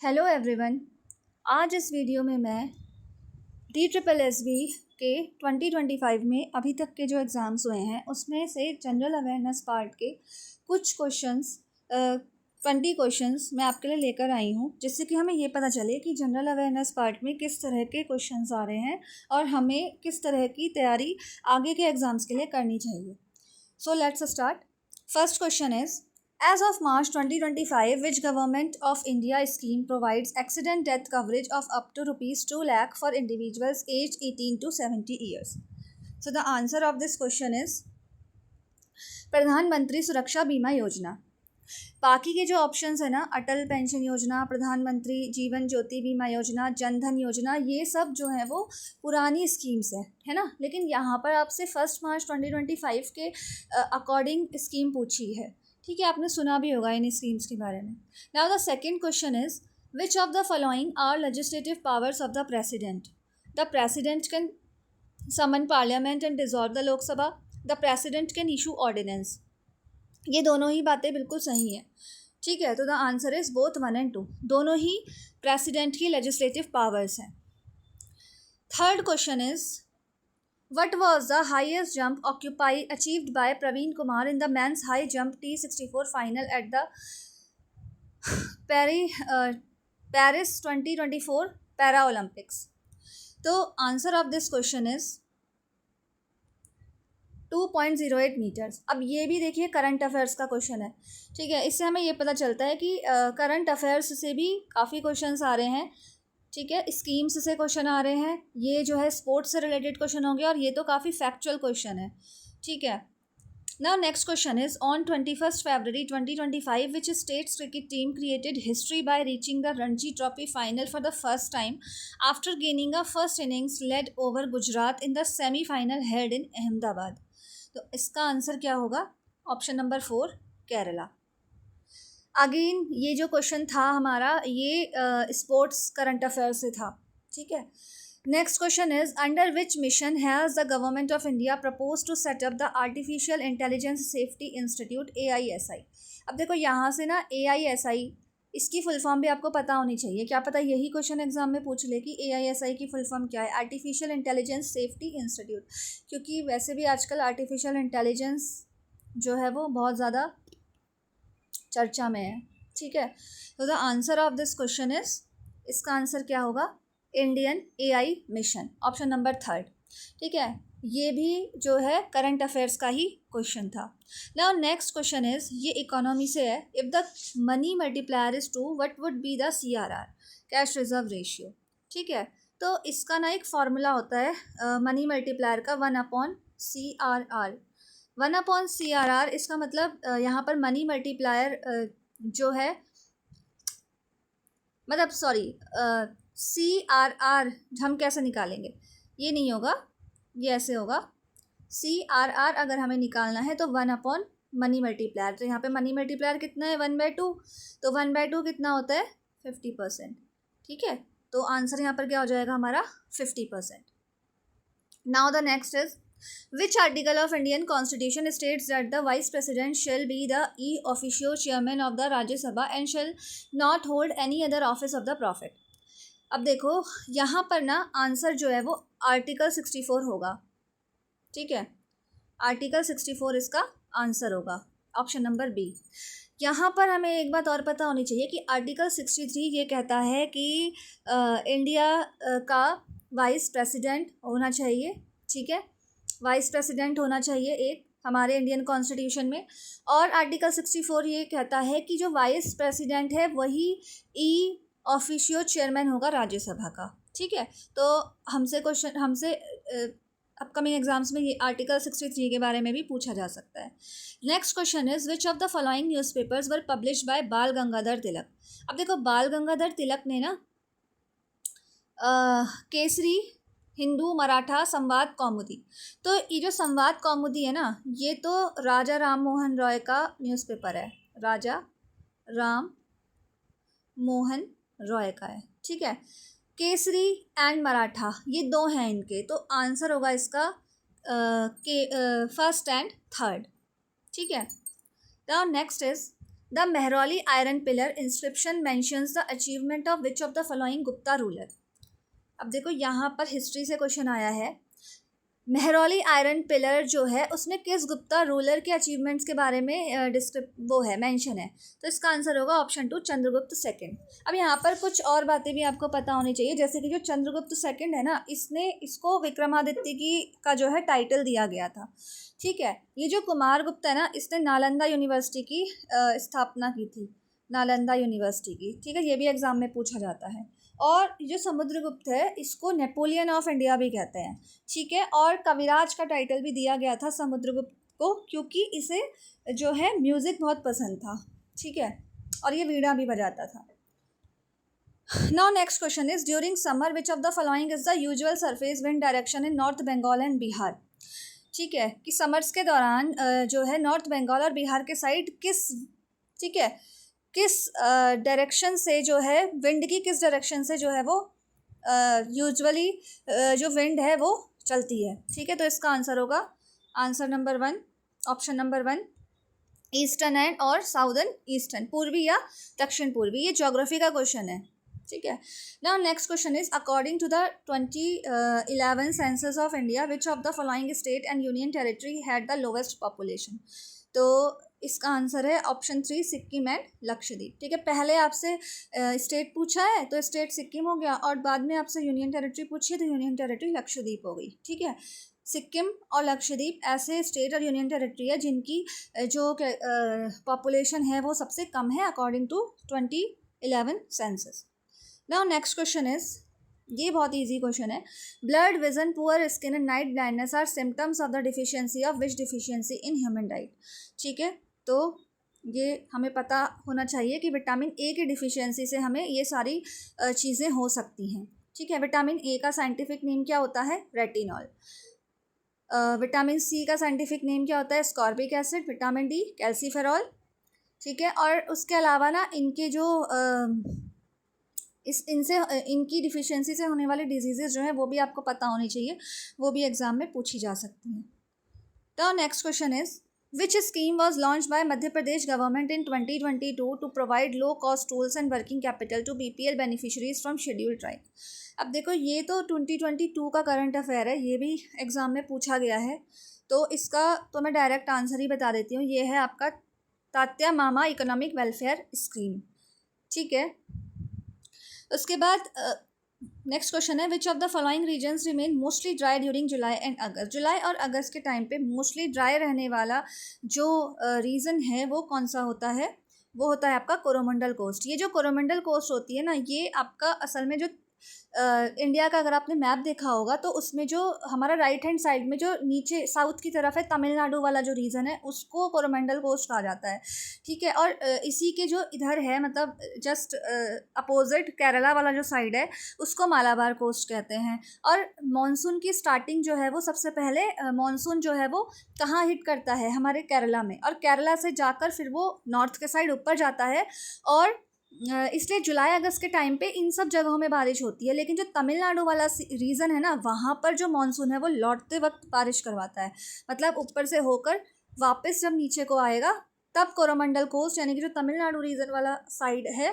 Hello everyone. आज इस video में मैं DSSB के 2025 में अभी तक के जो एग्ज़ाम्स हुए हैं उसमें से जनरल अवेयरनेस पार्ट के कुछ क्वेश्चंस 20 क्वेश्चंस मैं आपके लिए लेकर आई हूँ, जिससे कि हमें ये पता चले कि जनरल अवेयरनेस पार्ट में किस तरह के क्वेश्चंस आ रहे हैं और हमें किस तरह की तैयारी आगे के एग्ज़ाम्स के लिए करनी चाहिए। So let's start. First question is, as of March 2025, which Government of India scheme provides accident death coverage of up to rupees 2 lakh for individuals aged 18 to 70 years? So the answer of this question is प्रधानमंत्री सुरक्षा बीमा योजना। बाकी के जो options है ना, अटल pension योजना, प्रधानमंत्री जीवन ज्योति बीमा योजना, जनधन योजना, ये सब जो है वो पुरानी स्कीम्स है ना। लेकिन यहाँ पर आपसे 1 मार्च 2025 के अकॉर्डिंग स्कीम पूछी है। ठीक है, आपने सुना भी होगा इन स्कीम्स के बारे में। Now the second question is, which of the following are legislative powers of the president? The president can summon parliament and dissolve the Lok Sabha. The president can issue ordinance. ये दोनों ही बातें बिल्कुल सही हैं। ठीक है, तो the answer is both 1 and 2, दोनों ही प्रेसिडेंट की लेजिस्लेटिव पावर्स हैं। Third question is, what was the highest jump achieved by Praveen Kumar in the men's high jump T64 final at the Paris 2024 Paralympics? तो answer of this question is 2.08 meters. अब ये भी देखिए current affairs का question है। ठीक है, इससे हमें ये पता चलता है कि करंट अफेयर्स से भी काफ़ी क्वेश्चंस आ रहे हैं। ठीक है, स्कीम्स से क्वेश्चन आ रहे हैं, ये जो है स्पोर्ट्स से रिलेटेड क्वेश्चन होंगे और ये तो काफ़ी फैक्चुअल क्वेश्चन है। ठीक है, now next question is, on 21 February 2025 which states cricket team created history by reaching the Ranji trophy final for the first time after gaining a first innings lead over Gujarat in the semifinal held in Ahmedabad? तो इसका answer क्या होगा? Option number 4, Kerala. Again ये जो question था हमारा, ये sports current affair से था। ठीक है, next question is, under which mission has the government of India propose to setup the artificial intelligence safety institute AISI? अब देखो यहाँ से ना AISI, इसकी फुल फॉर्म भी आपको पता होनी चाहिए। क्या पता यही क्वेश्चन एग्जाम में पूछ ले कि AISI की फुल फॉर्म क्या है, आर्टिफिशियल इंटेलिजेंस सेफ्टी इंस्टीट्यूट। क्योंकि वैसे भी आजकल आर्टिफिशियल इंटेलिजेंस जो है वो बहुत ज़्यादा चर्चा में है। ठीक है, तो the answer of this question is, इसका आंसर क्या होगा? Indian AI mission, option number 3। ठीक है, ये भी जो है करंट अफेयर्स का ही क्वेश्चन था। नाउ नेक्स्ट क्वेश्चन इज, ये इकोनॉमी से है। If the money multiplier is 2, what would be the CRR, cash reserve ratio? ठीक है, तो इसका ना एक फॉर्मूला होता है मनी मल्टीप्लायर का, 1/CRR। 1/CRR, इसका मतलब यहाँ पर मनी मल्टीप्लायर जो है, मतलब सॉरी, CRR हम कैसे निकालेंगे? ये नहीं होगा, ये ऐसे होगा। CRR अगर हमें निकालना है तो 1/ मनी मल्टीप्लायर। तो यहाँ पे मनी मल्टीप्लायर कितना है? 1/2। तो 1/2 कितना होता है? 50%। ठीक है, तो आंसर यहाँ पर क्या हो जाएगा हमारा? 50%। Now the next is, which article of Indian Constitution states that the Vice President shall be the officio chairman of the Rajya Sabha and shall not hold any other office of the Prophet? अब देखो यहाँ पर ना answer जो है वो article 64 होगा। ठीक है, आर्टिकल 64 इसका आंसर होगा, ऑप्शन नंबर B। यहाँ पर हमें एक बात और पता होनी चाहिए कि आर्टिकल 63 ये कहता है कि इंडिया का वाइस प्रेसिडेंट होना चाहिए। ठीक है, वाइस प्रेसिडेंट होना चाहिए एक हमारे इंडियन कॉन्स्टिट्यूशन में। और आर्टिकल 64 ये कहता है कि जो वाइस प्रेसिडेंट है वही ऑफिशियो चेयरमैन होगा राज्यसभा का। ठीक है, तो हमसे अपकमिंग एग्जाम्स में ये आर्टिकल 63 के बारे में भी पूछा जा सकता है। Next question is, which of the following newspapers were published by बाल गंगाधर तिलक? अब देखो बाल गंगाधर तिलक ने ना केसरी, हिंदू, मराठा, संवाद, कौमुदी। तो ये जो संवाद कौमुदी है ना, ये तो राजा राम मोहन रॉय का न्यूज़पेपर है, राजा राम मोहन रॉय का है। ठीक है, केसरी एंड मराठा ये 2 हैं इनके, तो आंसर होगा इसका फर्स्ट एंड थर्ड। ठीक है, now next is, the Mehrauli iron pillar inscription mentions the achievement of which of the following Gupta ruler. अब देखो यहाँ पर हिस्ट्री से क्वेश्चन आया है, मेहरौली आयरन पिलर जो है उसमें किस गुप्ता रूलर के अचीवमेंट्स के बारे में वो है मेंशन है, तो इसका आंसर होगा ऑप्शन 2 चंद्रगुप्त सेकंड। अब यहाँ पर कुछ और बातें भी आपको पता होनी चाहिए, जैसे कि जो चंद्रगुप्त सेकंड है ना, इसको विक्रमादित्य का जो है टाइटल दिया गया था, ठीक है। ये जो कुमारगुप्त है ना, इसने नालंदा यूनिवर्सिटी की स्थापना की थी, नालंदा यूनिवर्सिटी की, ठीक है, ये भी एग्जाम में पूछा जाता है। और जो समुद्रगुप्त है इसको नेपोलियन ऑफ इंडिया भी कहते हैं, ठीक है। और कविराज का टाइटल भी दिया गया था समुद्रगुप्त को, क्योंकि इसे जो है म्यूज़िक बहुत पसंद था, ठीक है, और ये वीणा भी बजाता था। Now next question is during summer which of the following is the usual surface wind direction in north Bengal and Bihar, ठीक है, कि समर्स के दौरान जो है नॉर्थ बंगाल और बिहार के साइड ठीक है, किस डायरेक्शन से जो है विंड की किस डायरेक्शन से जो है वो यूजुअली जो विंड है वो चलती है, ठीक है। तो इसका आंसर होगा answer number 1, option number 1, eastern and और साउदर्न ईस्टर्न, पूर्वी या दक्षिण पूर्वी। ये ज्योग्राफी का क्वेश्चन है, ठीक है। Now next question is according to the 2011 census of India which of the following state and union territory had the lowest population, तो इसका आंसर है ऑप्शन 3 सिक्किम एंड लक्षद्वीप, ठीक है। पहले आपसे स्टेट पूछा है तो स्टेट सिक्किम हो गया, और बाद में आपसे यूनियन टेरिटरी पूछी है तो यूनियन टेरिटरी लक्षद्वीप हो गई, ठीक है। सिक्किम और लक्षद्वीप ऐसे स्टेट और यूनियन टेरिटरी है जिनकी जो पॉपुलेशन है वो सबसे कम है according to 2011 census. Now next question is, ये बहुत इजी क्वेश्चन है, blood vision poor skin and night blindness are symptoms of the deficiency of which deficiency in human diet, ठीक है। तो ये हमें पता होना चाहिए कि विटामिन ए की डिफिशियंसी से हमें ये सारी चीज़ें हो सकती हैं, ठीक है। विटामिन ए का साइंटिफिक नेम क्या होता है, रेटिनॉल। विटामिन सी का साइंटिफिक नेम क्या होता है, ascorbic acid. Vitamin D calciferol, ठीक है। और उसके अलावा ना इनके जो इनकी डिफिशियंसी से होने वाले डिजीज़ेज जो हैं वो भी आपको पता होनी चाहिए, वो भी एग्जाम में पूछी जा सकती हैं। तो next question is, which scheme was launched by Madhya Pradesh government in 2022 to provide low cost tools and working capital to BPL beneficiaries from scheduled tribe। अब देखो ये तो 2022 का करंट अफेयर है, ये भी एग्ज़ाम में पूछा गया है, तो इसका तो मैं डायरेक्ट आंसर ही बता देती हूँ, ये है आपका Tatya Mama economic welfare scheme, ठीक है। उसके बाद नेक्स्ट क्वेश्चन है, which of the following regions remain mostly dry during July and August. जुलाई और अगस्त के टाइम पे मोस्टली ड्राई रहने वाला जो रीज़न है वो कौन सा होता है, वो होता है आपका कोरोमंडल कोस्ट। ये जो कोरोमंडल कोस्ट होती है ना, ये आपका असल में जो इंडिया का अगर आपने मैप देखा होगा तो उसमें जो हमारा राइट हैंड साइड में जो नीचे साउथ की तरफ है तमिलनाडु वाला जो रीजन है उसको कोरोमंडल कोस्ट कहा जाता है, ठीक है। और इसी के जो इधर है मतलब जस्ट अपोजिट केरला वाला जो साइड है उसको मालाबार कोस्ट कहते हैं। और मॉनसून की स्टार्टिंग जो है वो सबसे पहले मॉनसून जो है वो कहाँ हिट करता है, हमारे केरला में, और केरला से जाकर फिर वो नॉर्थ के साइड ऊपर जाता है, और इसलिए जुलाई अगस्त के टाइम पे इन सब जगहों में बारिश होती है। लेकिन जो तमिलनाडु वाला रीज़न है ना, वहाँ पर जो मानसून है वो लौटते वक्त बारिश करवाता है, मतलब ऊपर से होकर वापस जब नीचे को आएगा तब कोरोमंडल कोस्ट यानी कि जो तमिलनाडु रीजन वाला साइड है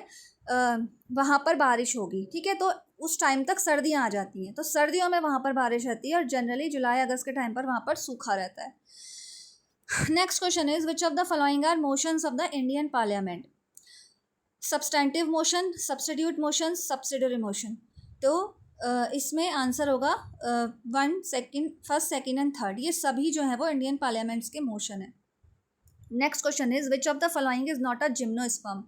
वहाँ पर बारिश होगी, ठीक है। तो उस टाइम तक सर्दियाँ आ जाती हैं, तो सर्दियों में वहाँ पर बारिश रहती है, और जनरली जुलाई अगस्त के टाइम पर वहाँ पर सूखा रहता है। Next question is, which of the following are motions of the Indian parliament. Substantive motion, substitute motion, subsidiary motion. तो इसमें आंसर होगा 1, 2, फर्स्ट, सेकंड एंड थर्ड, ये सभी जो है वो इंडियन पार्लियामेंट्स के मोशन है। Next question is, which of the following is not a gymnosperm,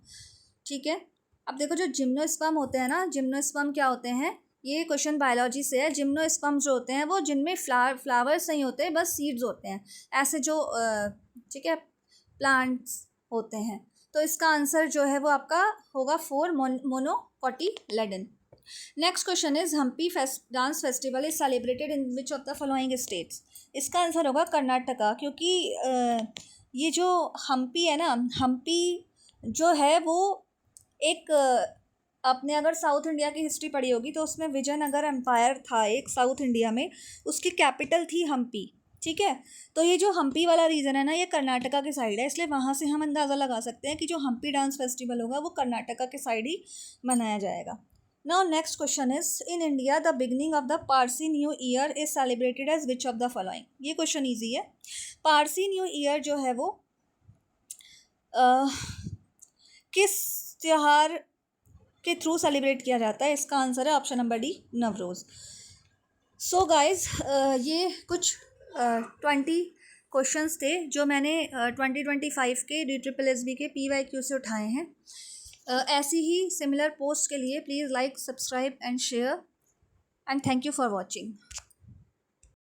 ठीक है। अब देखो जो जिम्नोस्पर्म होते हैं ना, जिम्नोस्पर्म क्या होते हैं, ये क्वेश्चन बायोलॉजी से है। जिम्नोस्पर्म जो होते हैं वो जिनमें फ्लावर्स नहीं होते, बस सीड्स होते हैं, ऐसे जो ठीक है प्लांट्स होते हैं। तो इसका आंसर जो है वो आपका होगा 4 monocotyledon. Next question is, Hampi dance festival is celebrated in which of the following states. इसका आंसर होगा कर्नाटका, क्योंकि ये जो हम्पी है ना, हम्पी जो है वो एक आपने अगर साउथ इंडिया की हिस्ट्री पढ़ी होगी तो उसमें विजयनगर एम्पायर था एक साउथ इंडिया में, उसकी कैपिटल थी हम्पी, ठीक है। तो ये जो हम्पी वाला रीजन है ना, ये कर्नाटका के साइड है, इसलिए वहाँ से हम अंदाज़ा लगा सकते हैं कि जो हम्पी डांस फेस्टिवल होगा वो कर्नाटका के साइड ही मनाया जाएगा। Now next question is, in India the beginning of the Parsi new year is celebrated as which of the following. ये क्वेश्चन ईजी है। पारसी न्यू ईयर जो है वो किस त्यौहार के थ्रू सेलिब्रेट किया जाता है? इसका आंसर है option number D, Navroz. So guys, ये कुछ 20 क्वेश्चंस थे जो मैंने 2025 के DSSB के PYQ से उठाए हैं। ऐसी ही सिमिलर पोस्ट के लिए please like, subscribe and share, and thank you for watching.